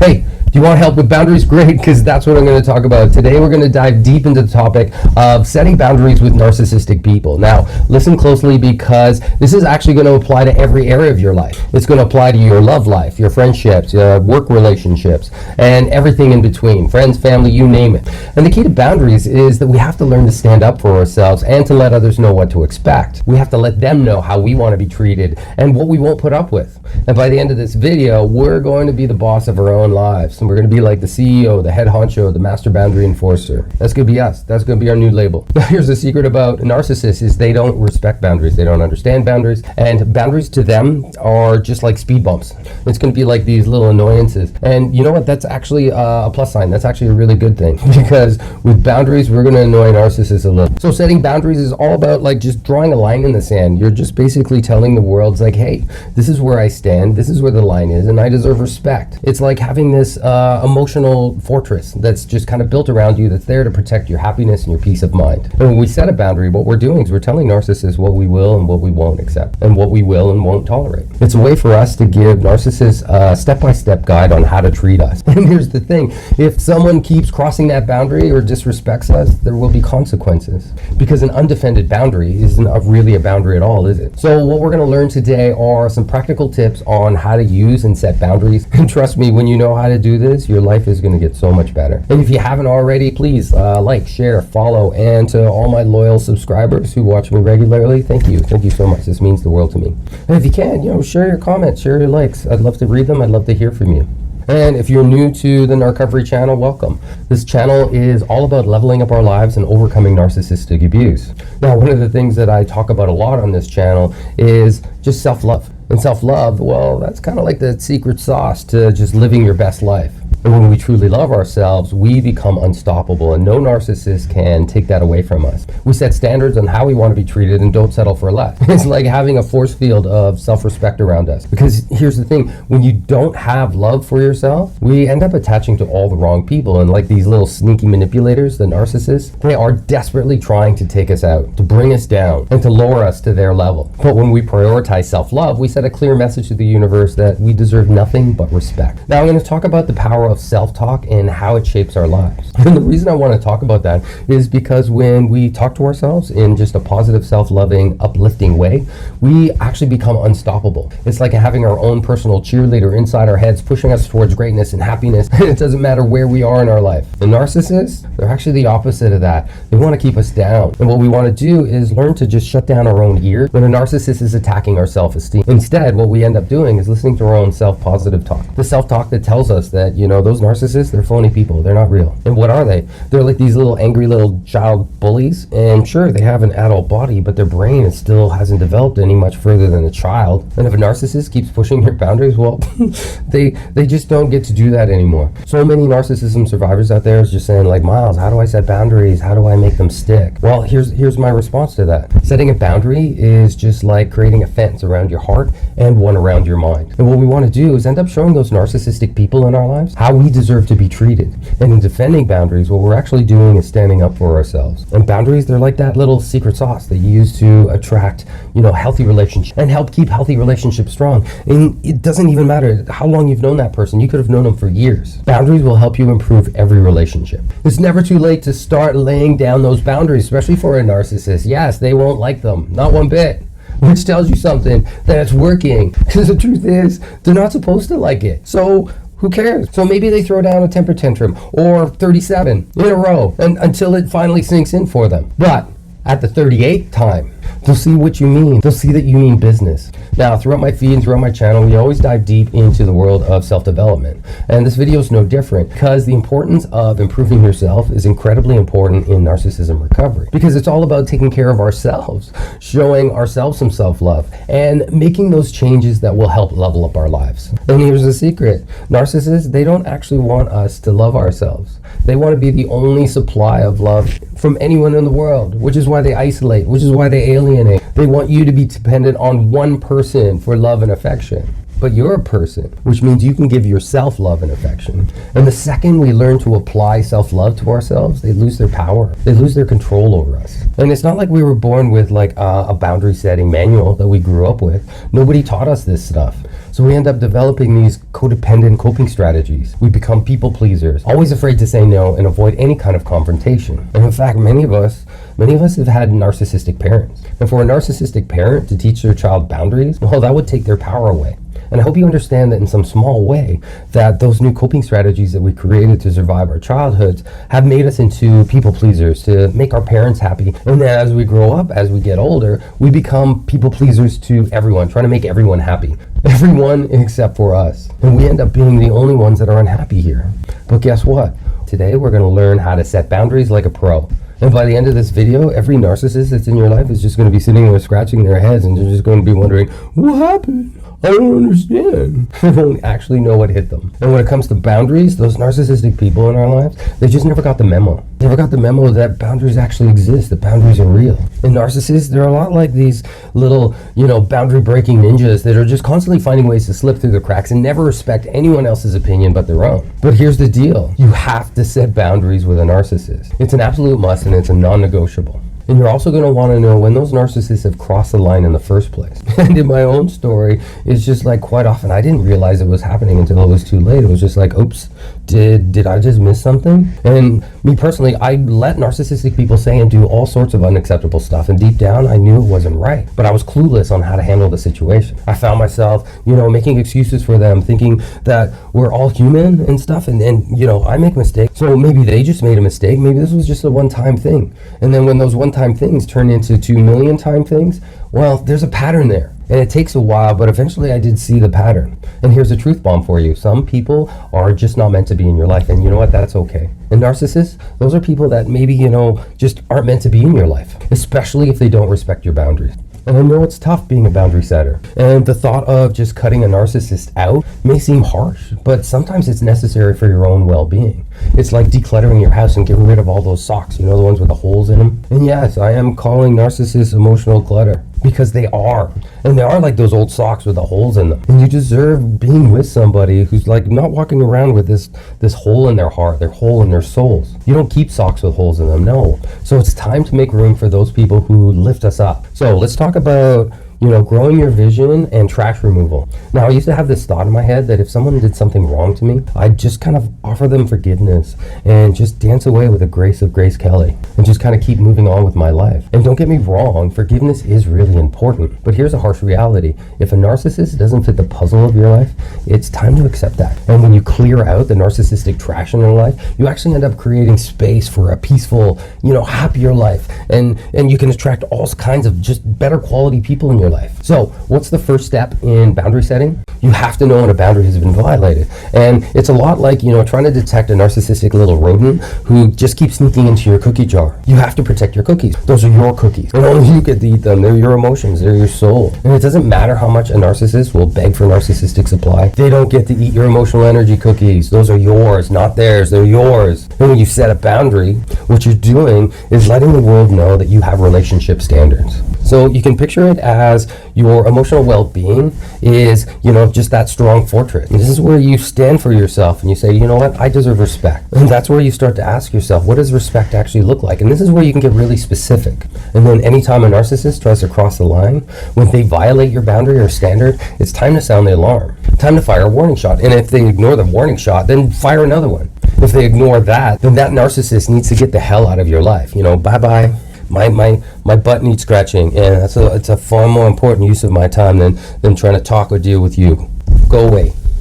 Hey, do you want help with boundaries? Great, because that's what I'm going to talk about. Today we're going to dive deep into the topic of setting boundaries with narcissistic people. Now, listen closely because this is actually going to apply to every area of your life. It's going to apply to your love life, your friendships, work relationships, and everything in between. Friends, family, you name it. And the key to boundaries is that we have to learn to stand up for ourselves and to let others know what to expect. We have to let them know how we want to be treated and what we won't put up with. And by the end of this video, we're going to be the boss of our own lives. And we're going to be like the CEO, the head honcho, the master boundary enforcer. That's going to be us. That's going to be our new label. Now, here's the secret about narcissists is they don't respect boundaries. They don't understand boundaries. And boundaries to them are just like speed bumps. It's going to be like these little annoyances. And you know what? That's actually a plus sign. That's actually a really good thing because with boundaries, we're going to annoy narcissists a little. So setting boundaries is all about like just drawing a line in the sand. You're just basically telling the world, it's like, hey, this is where I stand. This is where the line is, and I deserve respect. It's like having this emotional fortress that's just kind of built around you that's there to protect your happiness and your peace of mind. And when we set a boundary, what we're doing is we're telling narcissists what we will and what we won't accept and what we will and won't tolerate. It's a way for us to give narcissists a step-by-step guide on how to treat us. And here's the thing, if someone keeps crossing that boundary or disrespects us, there will be consequences because an undefended boundary isn't really a boundary at all, is it? So what we're going to learn today are some practical tips on how to use and set boundaries. And trust me, when you know how to do this, your life is going to get so much better. And if you haven't already, please like, share, follow, and to all my loyal subscribers who watch me regularly, thank you. Thank you so much. This means the world to me. And if you can, share your comments, share your likes. I'd love to read them. I'd love to hear from you. And if you're new to the Narcovery channel, welcome. This channel is all about leveling up our lives and overcoming narcissistic abuse. Now, one of the things that I talk about a lot on this channel is just self-love. And self-love, well, that's kind of like the secret sauce to just living your best life. And when we truly love ourselves, we become unstoppable, and no narcissist can take that away from us. We set standards on how we want to be treated and don't settle for less. It's like having a force field of self-respect around us. Because here's the thing, when you don't have love for yourself, we end up attaching to all the wrong people. And like these little sneaky manipulators, the narcissists, they are desperately trying to take us out, to bring us down, and to lower us to their level. But when we prioritize self-love, we set a clear message to the universe that we deserve nothing but respect. Now I'm going to talk about the power of self-talk and how it shapes our lives. And the reason I want to talk about that is because when we talk to ourselves in just a positive, self-loving, uplifting way, we actually become unstoppable. It's like having our own personal cheerleader inside our heads pushing us towards greatness and happiness. And it doesn't matter where we are in our life. The narcissists, they're actually the opposite of that. They want to keep us down. And what we want to do is learn to just shut down our own ears when a narcissist is attacking our self-esteem. Instead, what we end up doing is listening to our own self-positive talk. The self-talk that tells us that, those narcissists, they're phony people. They're not real. And what are they? They're like these little angry little child bullies. And sure, they have an adult body, but their brain still hasn't developed any much further than a child. And if a narcissist keeps pushing your boundaries, well, they just don't get to do that anymore. So many narcissism survivors out there is just saying like, Miles, how do I set boundaries? How do I make them stick? Well, here's my response to that. Setting a boundary is just like creating a fence around your heart and one around your mind. And what we want to do is end up showing those narcissistic people in our lives how we deserve to be treated. And in defending boundaries, what we're actually doing is standing up for ourselves. And boundaries, they're like that little secret sauce that you use to attract, healthy relationships and help keep healthy relationships strong. And it doesn't even matter how long you've known that person. You could have known them for years. Boundaries will help you improve every relationship. It's never too late to start laying down those boundaries, especially for a narcissist. Yes, they won't like them, not one bit. Which tells you something that it's working. Because the truth is, they're not supposed to like it. So who cares? So maybe they throw down a temper tantrum or 37 in a row until it finally sinks in for them. But at the 38th time, they'll see what you mean. They'll see that you mean business. Now, throughout my feed and throughout my channel, we always dive deep into the world of self-development. And this video is no different because the importance of improving yourself is incredibly important in narcissism recovery. Because it's all about taking care of ourselves, showing ourselves some self-love, and making those changes that will help level up our lives. And here's the secret. Narcissists, they don't actually want us to love ourselves. They want to be the only supply of love from anyone in the world, which is why they isolate, which is why they alienate. They want you to be dependent on one person for love and affection. But you're a person, which means you can give yourself love and affection. And the second we learn to apply self-love to ourselves, they lose their power. They lose their control over us. And it's not like we were born with like a boundary setting manual that we grew up with. Nobody taught us this stuff. So we end up developing these codependent coping strategies. We become people pleasers, always afraid to say no and avoid any kind of confrontation. And in fact, many of us have had narcissistic parents. And for a narcissistic parent to teach their child boundaries, well, that would take their power away. And I hope you understand that in some small way that those new coping strategies that we created to survive our childhoods have made us into people pleasers to make our parents happy. And then as we grow up, as we get older, we become people pleasers to everyone, trying to make everyone happy. Everyone except for us. And we end up being the only ones that are unhappy here. But guess what? Today we're going to learn how to set boundaries like a pro. And by the end of this video, every narcissist that's in your life is just going to be sitting there scratching their heads and they're just going to be wondering, what happened? I don't understand. They don't actually know what hit them. And when it comes to boundaries, those narcissistic people in our lives, they just never got the memo. They never got the memo that boundaries actually exist, that boundaries are real. And narcissists, they're a lot like these little, boundary breaking ninjas that are just constantly finding ways to slip through the cracks and never respect anyone else's opinion but their own. But here's the deal. You have to set boundaries with a narcissist. It's an absolute must and it's a non-negotiable. And you're also going to want to know when those narcissists have crossed the line in the first place. And in my own story, it's just like quite often I didn't realize it was happening until it was too late. It was just like, oops, did I just miss something? And me personally, I let narcissistic people say and do all sorts of unacceptable stuff. And deep down, I knew it wasn't right. But I was clueless on how to handle the situation. I found myself, making excuses for them, thinking that we're all human and stuff. And I make mistakes. So maybe they just made a mistake. Maybe this was just a one-time thing. And then when those one-time things turn into 2 million time things, well, there's a pattern there. And it takes a while, but eventually I did see the pattern. And here's a truth bomb for you. Some people are just not meant to be in your life. And you know what? That's okay. And narcissists, those are people that maybe, just aren't meant to be in your life, especially if they don't respect your boundaries. And I know it's tough being a boundary setter. And the thought of just cutting a narcissist out may seem harsh, but sometimes it's necessary for your own well-being. It's like decluttering your house and getting rid of all those socks, the ones with the holes in them. And yes, I am calling narcissists emotional clutter. Because they are. And they are like those old socks with the holes in them. And you deserve being with somebody who's like not walking around with this hole in their heart, their hole in their souls. You don't keep socks with holes in them, no. So it's time to make room for those people who lift us up. So let's talk about growing your vision and trash removal. Now, I used to have this thought in my head that if someone did something wrong to me, I'd just kind of offer them forgiveness and just dance away with the grace of Grace Kelly and just kind of keep moving on with my life. And don't get me wrong, forgiveness is really important. But here's a harsh reality. If a narcissist doesn't fit the puzzle of your life, it's time to accept that. And when you clear out the narcissistic trash in your life, you actually end up creating space for a peaceful, happier life. And you can attract all kinds of just better quality people in your life. So what's the first step in boundary setting? You have to know when a boundary has been violated. And it's a lot like, trying to detect a narcissistic little rodent who just keeps sneaking into your cookie jar. You have to protect your cookies. Those are your cookies. And only you get to eat them. They're your emotions. They're your soul. And it doesn't matter how much a narcissist will beg for narcissistic supply. They don't get to eat your emotional energy cookies. Those are yours, not theirs. They're yours. And when you set a boundary, what you're doing is letting the world know that you have relationship standards. So you can picture it as your emotional well-being is, just that strong fortress. And this is where you stand for yourself and you say, you know what, I deserve respect. And that's where you start to ask yourself, what does respect actually look like? And this is where you can get really specific. And then anytime a narcissist tries to cross the line, when they violate your boundary or standard, it's time to sound the alarm. Time to fire a warning shot. And if they ignore the warning shot, then fire another one. If they ignore that, then that narcissist needs to get the hell out of your life. Bye-bye. My butt needs scratching, and it's a far more important use of my time than trying to talk or deal with you. Go away.